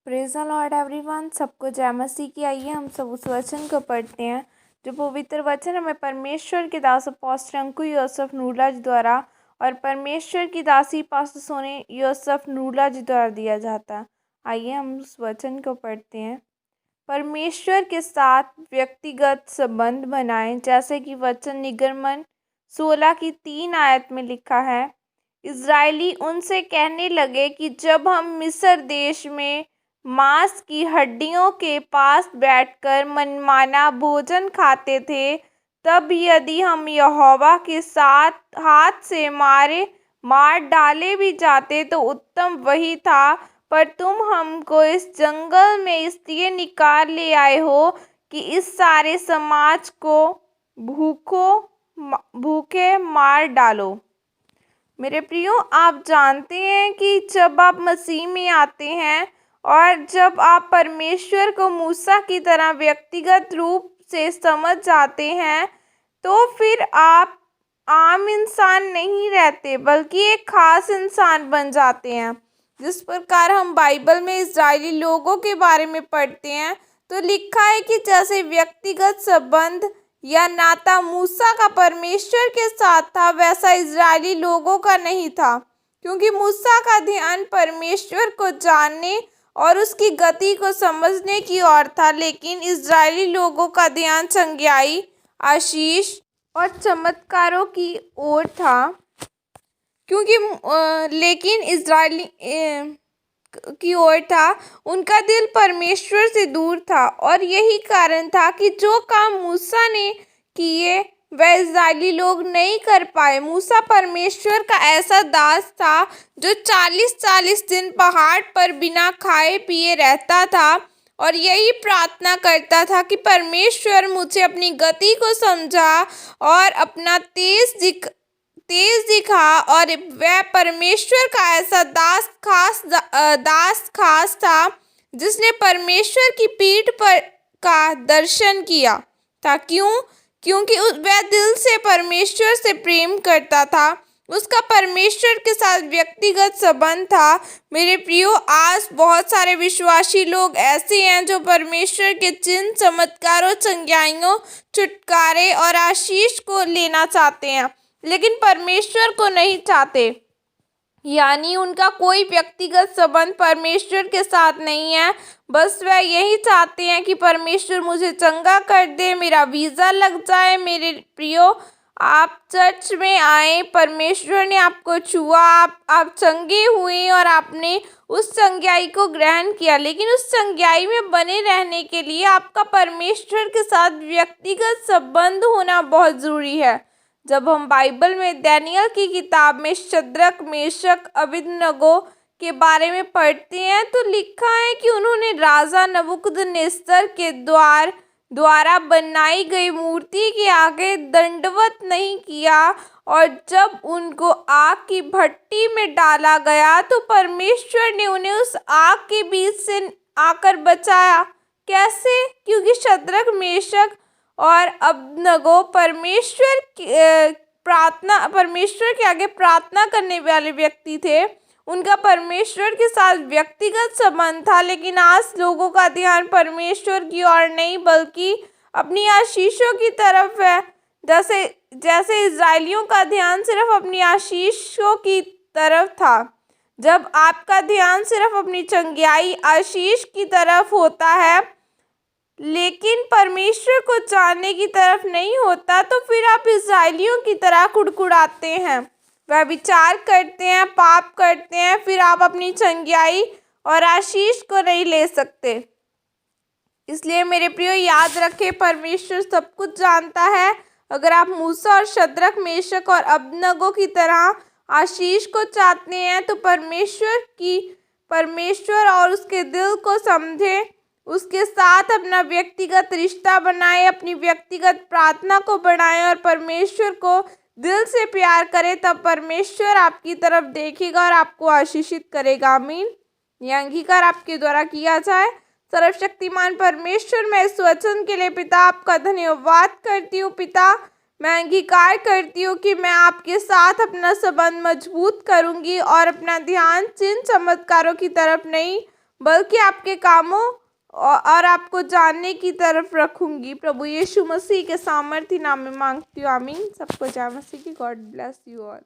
Praise the Lord everyone. सबको जय मसीह की। आइए हम सब उस वचन को पढ़ते हैं जो पवित्र वचन हमें परमेश्वर के दास अपोस्टल अंकु यूसुफ नूरला जी द्वारा और परमेश्वर की दासी पास्टर सोनी यूसुफ नूरला जी द्वारा दिया जाता है। आइए हम उस वचन को पढ़ते हैं। परमेश्वर के साथ व्यक्तिगत संबंध बनाएं, जैसे कि वचन निर्गमन 16 की 3 आयत में लिखा है। इज़राइली उनसे कहने लगे कि जब हम मिस्र देश में मांस की हड्डियों के पास बैठकर मनमाना भोजन खाते थे, तब यदि हम यहोवा के साथ हाथ से मार डाले भी जाते तो उत्तम वही था। पर तुम हमको इस जंगल में इसलिए निकाल ले आए हो कि इस सारे समाज को भूखे मार डालो। मेरे प्रियो, आप जानते हैं कि जब आप मसीह में आते हैं और जब आप परमेश्वर को मूसा की तरह व्यक्तिगत रूप से समझ जाते हैं, तो फिर आप आम इंसान नहीं रहते बल्कि एक खास इंसान बन जाते हैं। जिस प्रकार हम बाइबल में इज़राइली लोगों के बारे में पढ़ते हैं तो लिखा है कि जैसे व्यक्तिगत संबंध या नाता मूसा का परमेश्वर के साथ था, वैसा इज़राइली लोगों का नहीं था, क्योंकि मूसा का ध्यान परमेश्वर को जानने और उसकी गति को समझने की ओर था, लेकिन इज़राइली लोगों का ध्यान चंगाई, आशीष और चमत्कारों की ओर था। लेकिन इज़राइली की ओर था, उनका दिल परमेश्वर से दूर था। और यही कारण था कि जो काम मूसा ने किए वह इज़राइली लोग नहीं कर पाए। मूसा परमेश्वर का ऐसा दास था जो 40-40 दिन पहाड़ पर बिना खाए पिए रहता था और यही प्रार्थना करता था कि परमेश्वर मुझे अपनी गति को समझा और अपना तेज दिखा। और वह परमेश्वर का ऐसा दास खास था जिसने परमेश्वर की पीठ पर का दर्शन किया था। क्योंकि वह दिल से परमेश्वर से प्रेम करता था, उसका परमेश्वर के साथ व्यक्तिगत संबंध था। मेरे प्रियो, आज बहुत सारे विश्वासी लोग ऐसे हैं जो परमेश्वर के चिन्ह, चमत्कारों, चंगाइयों, छुटकारे और आशीष को लेना चाहते हैं, लेकिन परमेश्वर को नहीं चाहते। यानी उनका कोई व्यक्तिगत संबंध परमेश्वर के साथ नहीं है। बस वह यही चाहते हैं कि परमेश्वर मुझे चंगा कर दे, मेरा वीज़ा लग जाए। मेरे प्रियो, आप चर्च में आए, परमेश्वर ने आपको छुआ, आप चंगे हुए और आपने उस चंगाई को ग्रहण किया, लेकिन उस चंगाई में बने रहने के लिए आपका परमेश्वर के साथ व्यक्तिगत संबंध होना बहुत ज़रूरी है। जब हम बाइबल में दानियेल की किताब में शद्रक, मेशक, अबेदनगो के बारे में पढ़ते हैं तो लिखा है कि उन्होंने राजा नबूकदनेस्सर के द्वारा बनाई गई मूर्ति के आगे दंडवत नहीं किया, और जब उनको आग की भट्टी में डाला गया तो परमेश्वर ने उन्हें उस आग के बीच से आकर बचाया। कैसे? क्योंकि शद्रक, मेशक और अबेदनगो परमेश्वर के आगे प्रार्थना करने वाले व्यक्ति थे। उनका परमेश्वर के साथ व्यक्तिगत संबंध था, लेकिन आज लोगों का ध्यान परमेश्वर की ओर नहीं बल्कि अपनी आशीषों की तरफ है। जैसे इज़राइलियों का ध्यान सिर्फ अपनी आशीषों की तरफ था। जब आपका ध्यान सिर्फ अपनी चंगाई, आशीष की तरफ होता है, लेकिन परमेश्वर को जानने की तरफ नहीं होता, तो फिर आप इज़राइलियों की तरह कुड़कुड़ाते हैं, वह विचार करते हैं, पाप करते हैं, फिर आप अपनी चंगाई और आशीष को नहीं ले सकते। इसलिए मेरे प्रियो, याद रखें, परमेश्वर सब कुछ जानता है। अगर आप मूसा और शद्रक, मेशक और अबेदनगो की तरह आशीष को चाहते हैं तो परमेश्वर और उसके दिल को समझें, उसके साथ अपना व्यक्तिगत रिश्ता बनाएं, अपनी व्यक्तिगत प्रार्थना को बढ़ाएं और परमेश्वर को दिल से प्यार करें। तब परमेश्वर आपकी तरफ देखेगा और आपको आशीषित करेगा। आमीन। यह अंगीकार आपके द्वारा किया जाए। सर्वशक्तिमान परमेश्वर, मैं इस वचन के लिए पिता आपका धन्यवाद करती हूँ। पिता, मैं अंगीकार करती हूँ कि मैं आपके साथ अपना संबंध मजबूत करूँगी और अपना ध्यान चिन्ह, चमत्कारों की तरफ नहीं बल्कि आपके कामों और आपको जानने की तरफ रखूंगी। प्रभु यीशु मसीह के सामर्थ्य नाम में मांगती हूँ, आमीन। सबको जय मसीह की। God bless you all.